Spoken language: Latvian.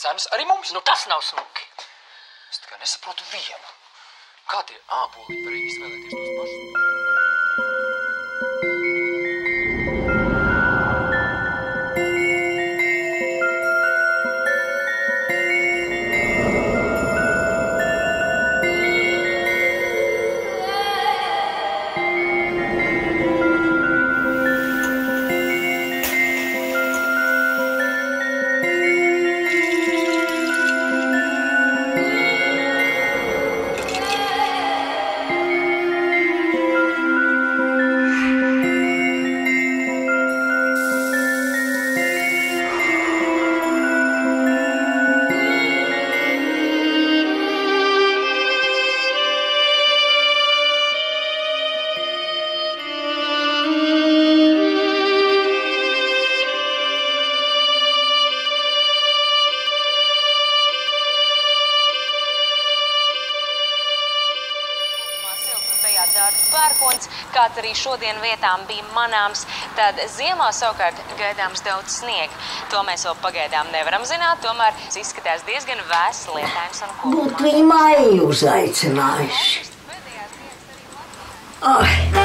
cenas arī mums. Nu, tas nav smuki. Es tikai nesaprotu vienu. Kā tie āboliņi var izvēlēties tos pašus? Pērkons, kāds arī šodien vietām bija manāms, tad ziemā savukārt gaidāms daudz sniega. To mēs vēl pagaidām nevaram zināt, tomēr izskatās diezgan vēss, lietains un kopumā. Būtu viņa māju uzaicinājuši. Ai.